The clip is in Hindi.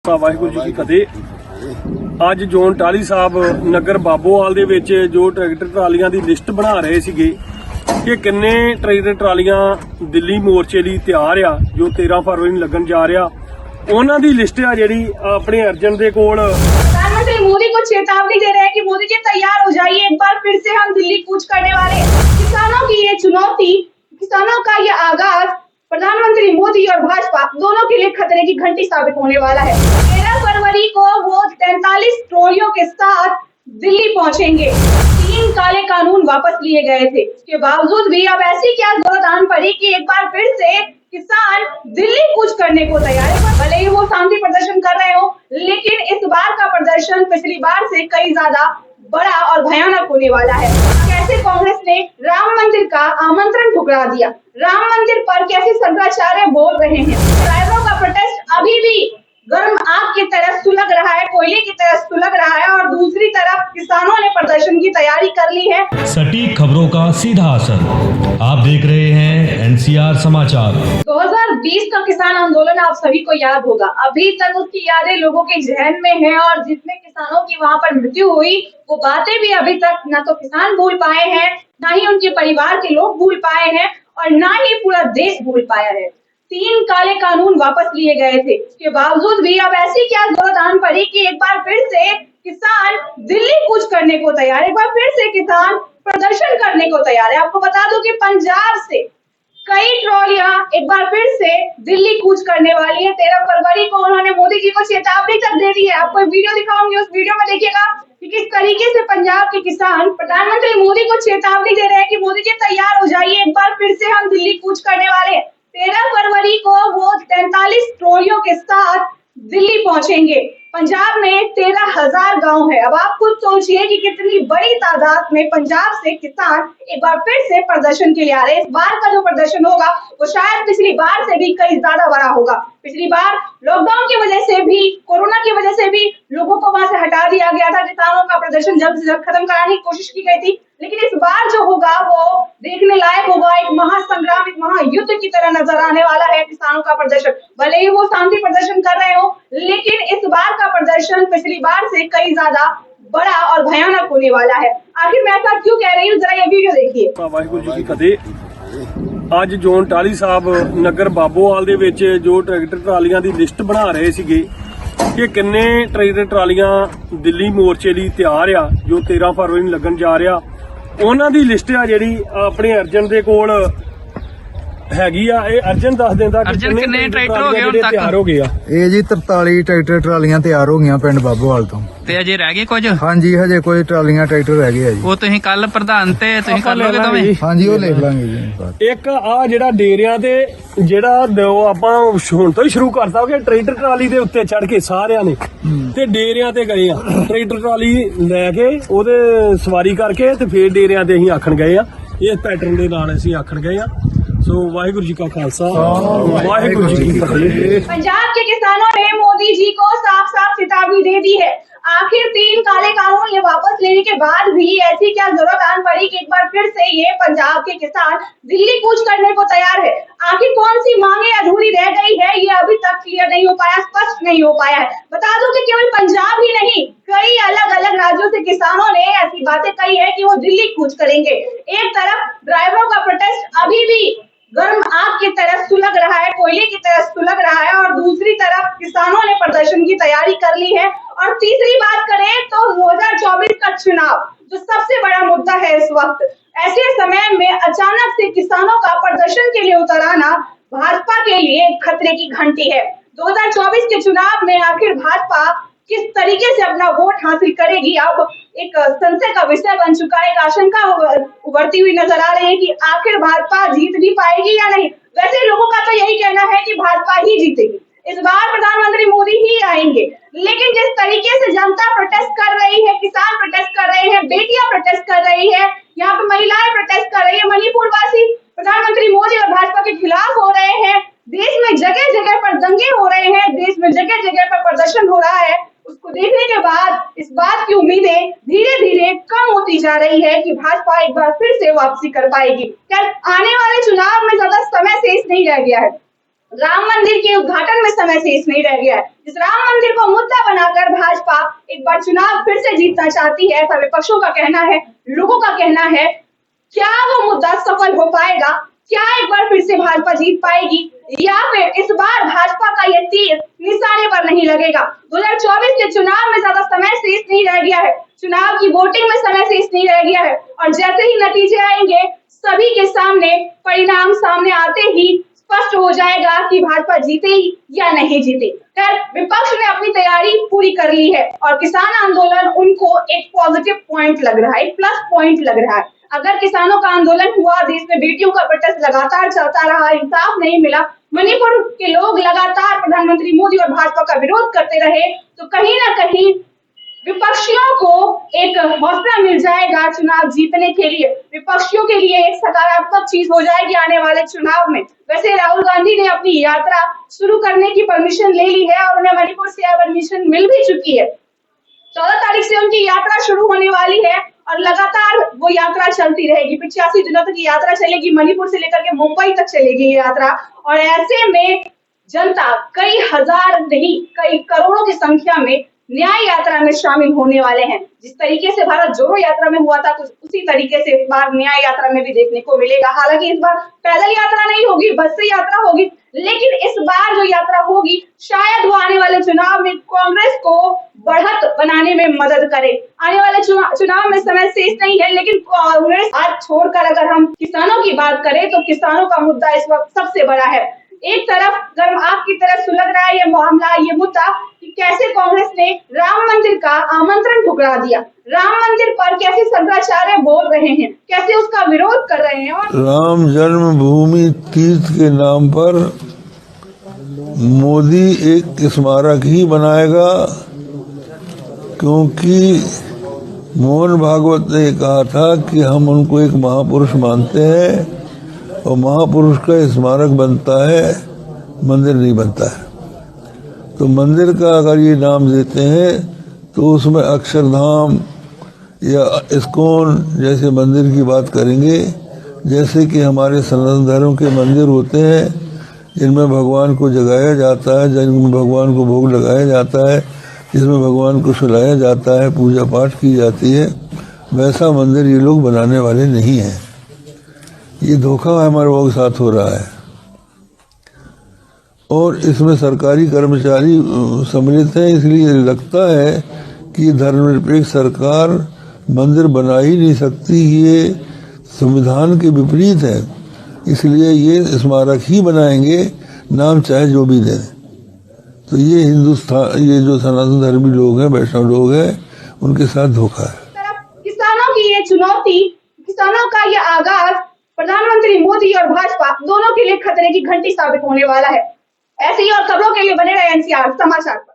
ਵਾਹਿਗੁਰੂ ਜੀ ਕੀ ਫਤਿਹ। ਅੱਜ ਜੋਨ ਟਾਹਲੀ ਸਾਹਿਬ ਨਗਰ ਬਾਬੋਵਾਲ ਦੇ ਵਿੱਚ ਜੋ ਟਰੈਕਟਰ ਟਰਾਲੀਆਂ ਦੀ ਲਿਸਟ ਬਣਾ ਰਹੇ ਸੀਗੇ ਕਿ ਕਿੰਨੇ ਟਰੈਕਟਰ ਟਰਾਲੀਆਂ ਦਿੱਲੀ ਮੋਰਚੇ ਲਈ ਤਿਆਰ ਆ ਜੋ 13 ਫਰਵਰੀ ਨੂੰ ਲੱਗਣ ਜਾ ਰਿਹਾ, ਉਹਨਾਂ ਦੀ ਲਿਸਟ ਆ ਜਿਹੜੀ ਆਪਣੇ अर्जन ਦੇ ਕੋਲ। प्रधानमंत्री मोदी को चेतावनी दे रहे हैं कि मोदी जी तैयार हो जाइए, एक बार फिर से हम दिल्ली कूच करने वाले। किसानों की ये चुनौती, किसानों का ये आगाज प्रधानमंत्री मोदी और भाजपा दोनों के लिए खतरे की घंटी साबित होने वाला है। 13 फरवरी को वो 43 ट्रॉलियों के साथ दिल्ली पहुंचेंगे। 3 काले कानून वापस लिए गए थे, इसके बावजूद भी अब ऐसी क्या जरूरत आन पड़ी कि एक बार फिर से किसान दिल्ली कूच करने को तैयार है। भले ही वो शांति प्रदर्शन कर रहे हो, लेकिन इस बार का प्रदर्शन पिछली बार से कई ज्यादा बड़ा और भयानक होने वाला है। कैसे कांग्रेस ने राम मंदिर का आमंत्रण ठुकरा दिया, राम मंदिर पर कैसे शंकराचार्य बोल रहे हैं। ड्राइवरों का प्रोटेस्ट अभी भी गर्म आग की तरह सुलग रहा है, कोयले की तरह सुलग रहा है, और दूसरी तरफ किसानों ने प्रदर्शन की तैयारी कर ली है। सटीक खबरों का सीधा असर, आप देख रहे हैं NCR समाचार। 2020 का किसान आंदोलन आप सभी को याद होगा, अभी तक उसकी यादें लोगों के जहन में है, और जितने किसानों की वहाँ पर मृत्यु हुई वो बातें भी अभी तक न तो किसान भूल पाए हैं, न ही उनके परिवार के लोग भूल पाए हैं, और न ही पूरा देश भूल पाया है। 3 काले कानून वापस लिए गए थे, इसके बावजूद भी अब ऐसी क्या जरूरत आन पड़ी कि एक बार फिर से किसान दिल्ली कूच करने को तैयार है, एक बार फिर से किसान प्रदर्शन करने को तैयार है। आपको बता दूं कि पंजाब से कई ट्रॉलियां एक बार फिर से दिल्ली कूच करने वाली है। 13 फरवरी को उन्होंने मोदी जी को चेतावनी तक दे दी है। आपको एक वीडियो दिखाऊंगी, उस वीडियो में देखिएगा कि किस तरीके से पंजाब के किसान प्रधानमंत्री मोदी को चेतावनी दे रहे हैं कि मोदी जी तैयार हो जाइए, एक बार फिर से हम दिल्ली कूच करने वाले। 13 फरवरी को वो 43 ट्रॉलियों के साथ दिल्ली पहुंचेंगे। पंजाब में 13,000 गांव है। अब आप खुद सोचिए कि कितनी बड़ी तादाद में पंजाब से किसान एक बार फिर से प्रदर्शन के लिए आ रहे हैं। इस बार का जो प्रदर्शन होगा वो शायद पिछली बार से भी कई ज्यादा बड़ा होगा। पिछली बार लॉकडाउन की वजह से भी, कोरोना की वजह से भी लोगों को वहां से हटा दिया गया था। किसानों का प्रदर्शन जल्द से जल्द खत्म कराने की कोशिश की गई थी, लेकिन इस बार जो होगा वो देखने लायक होगा। एक महासंग्राम, एक महायुद्ध की तरह नजर आने वाला है किसानों का प्रदर्शन। भले ही वो शांति प्रदर्शन कर रहे हो, लेकिन इस बार का प्रदर्शन पिछली बार से कई ज्यादा बड़ा और भयानक होने वाला है। आखिर मैं ऐसा क्यों कह रही हूँ, जरा ये वीडियो देखिए। ਵਾਹਿਗੁਰੂ ਜੀ ਕੀ ਫਤਿਹ। ਅੱਜ ਜੋਨ ਟਾਹਲੀ ਸਾਹਿਬ ਨਗਰ ਬਾਬੋਵਾਲ ਦੇ ਵਿੱਚ ਜੋ ਟਰੈਕਟਰ ਟਰਾਲੀਆਂ ਦੀ ਲਿਸਟ ਬਣਾ ਰਹੇ ਸੀਗੇ ਕਿ ਕਿੰਨੇ ਟਰੈਕਟਰ ਟਰਾਲੀਆਂ ਦਿੱਲੀ ਮੋਰਚੇ ਲਈ ਤਿਆਰ ਆ ਜੋ 13 ਫਰਵਰੀ ਨੂੰ ਲੱਗਣ ਜਾ ਰਿਹਾ, ਉਹਨਾਂ ਦੀ ਲਿਸਟ ਆ ਜਿਹੜੀ ਆਪਣੇ अर्जन ਦੇ ਕੋਲ ਹੈਗੀ ਆ। ਇਹ अर्जन ਦੱਸ ਦਿੰਦਾ ਕਿ ਕਿੰਨੇ ਟਰੈਕਟਰ ਹੋ ਗਏ ਹੁਣ ਤੱਕ ਤਿਆਰ ਹੋ ਗਏ ਆ। ਇਹ ਜੀ 43 ਟਰੈਕਟਰ ਟਰਾਲੀਆਂ ਤਿਆਰ ਹੋ ਗਈਆਂ ਪਿੰਡ ਬਾਬੋਵਾਲ ਤੋਂ। ਤੇ ਅਜੇ ਰਹਿ ਗਏ ਕੁਝ? ਹਾਂਜੀ, ਹਜੇ ਕੋਈ ਟਰਾਲੀਆਂ ਟਰੈਕਟਰ ਰਹਿ ਗਏ ਆ ਜੀ। ਉਹ ਤੁਸੀਂ ਕੱਲ ਪ੍ਰਧਾਨ ਤੇ ਤੁਸੀਂ ਕਰ ਲੋਗੇ ਦੋਵੇਂ? ਹਾਂਜੀ, ਉਹ ਲਿਖ ਲਾਂਗੇ ਜੀ। ਇੱਕ ਆ ਜਿਹੜਾ ਡੇਰਿਆਂ ਤੇ ਜਿਹੜਾ ਆਪਾਂ ਹੁਣ ਤੋਂ ਹੀ ਸ਼ੁਰੂ ਕਰਤਾ ਕਿ ਟਰੈਕਟਰ ਟਰਾਲੀ ਦੇ ਉੱਤੇ ਚੜ ਕੇ ਸਾਰਿਆਂ ਨੇ ਤੇ ਡੇਰਿਆਂ ਤੇ ਗਏ ਆ। ਟਰੈਕਟਰ ਟਰਾਲੀ ਲੈ ਕੇ ਉਹਦੇ ਸਵਾਰੀ ਕਰਕੇ ਤੇ ਫੇਰ ਡੇਰਿਆਂ ਤੇ ਅਸੀਂ ਆਖਣ ਗਏ ਆ। ਇਸ ਪੈਟਰਨ ਦੇ ਨਾਲ ਅਸੀਂ ਆਖਣ ਗਏ ਆ। सो वाहिगुरु जी का खालसा, वाहिगुरु जी की फतेह। पंजाब के किसानों ने मोदी जी को साफ साफ चेतावनी दे दी है। आखिर 3 काले कानून ये वापस लेने के बाद भी ऐसी क्या जरूरत आन पड़ी कि एक बार फिर से ये पंजाब के किसान दिल्ली कूच करने को तैयार है। आखिर कौन सी मांगे अधूरी रह गई है, ये अभी तक क्लियर नहीं हो पाया, स्पष्ट नहीं हो पाया है। बता दो कि केवल पंजाब ही नहीं, कई अलग अलग राज्यों से किसानों ने ऐसी बातें कही है कि वो दिल्ली कूच करेंगे। एक तरफ ड्राइवरों का प्रोटेस्ट अभी भी गर्म आग की तरह सुलग रहा है, कोयले की तरह सुलग रहा है, और दूसरी तरफ किसानों ने प्रदर्शन की तैयारी कर ली है। और तीसरी बात करें तो 2024 का चुनाव जो सबसे बड़ा मुद्दा है इस वक्त, ऐसे समय में अचानक से किसानों का प्रदर्शन के लिए उतर आना भाजपा के लिए खतरे की घंटी है। 2024 के चुनाव में आखिर भाजपा किस तरीके से अपना वोट हासिल करेगी, अब एक संशय का विषय बन चुका है। एक आशंका उभरती हुई नजर आ रही है कि आखिर भाजपा जीत भी पाएगी या नहीं। वैसे लोगों का तो यही कहना है कि भाजपा ही जीतेगी, इस बार प्रधानमंत्री मोदी ही आएंगे। लेकिन जिस तरीके से जनता प्रोटेस्ट कर रही है, किसान प्रोटेस्ट कर रहे हैं, बेटियां प्रोटेस्ट कर रही है, यहाँ पे महिलाएं प्रोटेस्ट कर रही है, मणिपुर वासी प्रधानमंत्री मोदी और भाजपा के खिलाफ हो रहे हैं, देश में जगह जगह पर दंगे हो रहे हैं, देश में जगह जगह पर प्रदर्शन हो रहा है, उसको देखने के बाद इस बात की उम्मीदें धीरे धीरे कम होती जा रही है कि भाजपा एक बार फिर से वापसी कर पाएगी। क्या आने वाले चुनाव में ज्यादा समय शेष नहीं रह गया है। राम मंदिर के उद्घाटन में समय शेष नहीं रह गया है। इस राम मंदिर को मुद्दा बनाकर भाजपा एक बार चुनाव फिर से जीतना चाहती है, ऐसा विपक्षों का कहना है, लोगों का कहना है। क्या वो मुद्दा सफल हो पाएगा? क्या एक बार फिर से भाजपा जीत पाएगी, या फिर इस बार भाजपा का यह तीर निशाने पर नहीं लगेगा? 2024 के चुनाव में ज्यादा समय शेष नहीं रह गया है, चुनाव की वोटिंग में समय शेष नहीं रह गया है, और जैसे ही नतीजे आएंगे सभी के सामने परिणाम सामने आते ही स्पष्ट हो जाएगा कि भाजपा जीते या नहीं जीते। खैर, विपक्ष ने अपनी तैयारी पूरी कर ली है और किसान आंदोलन उनको एक पॉजिटिव पॉइंट लग रहा है, एक प्लस पॉइंट लग रहा है। अगर किसानों का आंदोलन हुआ, देश में बेटियों का प्रोटेस्ट लगातार चलता रहा, इंसाफ नहीं मिला, मणिपुर के लोग लगातार प्रधानमंत्री मोदी और भाजपा का विरोध करते रहे, तो कहीं ना कहीं विपक्षियों को एक हौसला मिल जाएगा चुनाव जीतने के लिए। विपक्षियों के लिए एक सकारात्मक चीज हो जाएगी आने वाले चुनाव में। वैसे राहुल गांधी ने अपनी यात्रा शुरू करने की परमिशन ले ली है और उन्हें मणिपुर से परमिशन मिल भी चुकी है। 14 तारीख से उनकी यात्रा शुरू होने वाली है और लगातार वो यात्रा चलती रहेगी। 85 दिनों तक यात्रा चलेगी, मणिपुर से लेकर के मुंबई तक चलेगी ये यात्रा। और ऐसे में जनता कई हजार नहीं, कई करोड़ों की संख्या में न्याय यात्रा में शामिल होने वाले हैं। जिस तरीके से भारत जोड़ो यात्रा में हुआ था, कुछ उसी तरीके से इस बार न्याय यात्रा में भी देखने को मिलेगा। हालांकि इस बार पैदल यात्रा नहीं होगी, बस से यात्रा होगी, लेकिन इस बार जो यात्रा होगी शायद वो आने वाले चुनाव में कांग्रेस को बढ़त बनाने में मदद करे। आने वाले चुनाव में समय शेष नहीं है, लेकिन कांग्रेस आज छोड़कर अगर हम किसानों की बात करें तो किसानों का मुद्दा इस वक्त सबसे बड़ा है। एक तरफ गर्म आग की तरह सुलग रहा है ये मामला, ये मुद्दा कि कैसे कांग्रेस ने राम मंदिर का आमंत्रण ठुकरा दिया, राम मंदिर पर कैसे शंकराचार्य बोल रहे हैं, कैसे उसका विरोध कर रहे हैं। और राम जन्मभूमि तीर्थ के नाम पर मोदी एक स्मारक ही बनाएगा, क्योंकि मोहन भागवत ने कहा था कि हम उनको एक महापुरुष मानते हैं और महापुरुष का स्मारक बनता है, मंदिर नहीं बनता है। तो मंदिर का अगर ये नाम देते हैं तो उसमें अक्षरधाम या इस्कॉन जैसे मंदिर की बात करेंगे, जैसे कि हमारे सनातन धर्म के मंदिर होते हैं जिनमें भगवान को जगाया जाता है, जिनमें भगवान को भोग लगाया जाता है, जिसमें भगवान को सुलाया जाता है, पूजा पाठ की जाती है, वैसा मंदिर ये लोग बनाने वाले नहीं हैं। ये धोखा हमारे लोगों के साथ हो रहा है और इसमें सरकारी कर्मचारी सम्मिलित हैं। इसलिए लगता है कि धर्मनिरपेक्ष सरकार मंदिर बना ही नहीं सकती, ये संविधान के विपरीत है। इसलिए ये स्मारक ही बनाएंगे, नाम चाहे जो भी दें। तो ये हिंदुस्तान, ये जो सनातन धर्मी लोग हैं, वैष्णव लोग हैं, उनके साथ धोखा है। किसानों की ये चुनौती, किसानों का ये आगाज प्रधानमंत्री मोदी और भाजपा दोनों के लिए खतरे की घंटी साबित होने वाला है। ऐसी ही और खबरों के लिए बने रहे एनसीआर समाचार पर।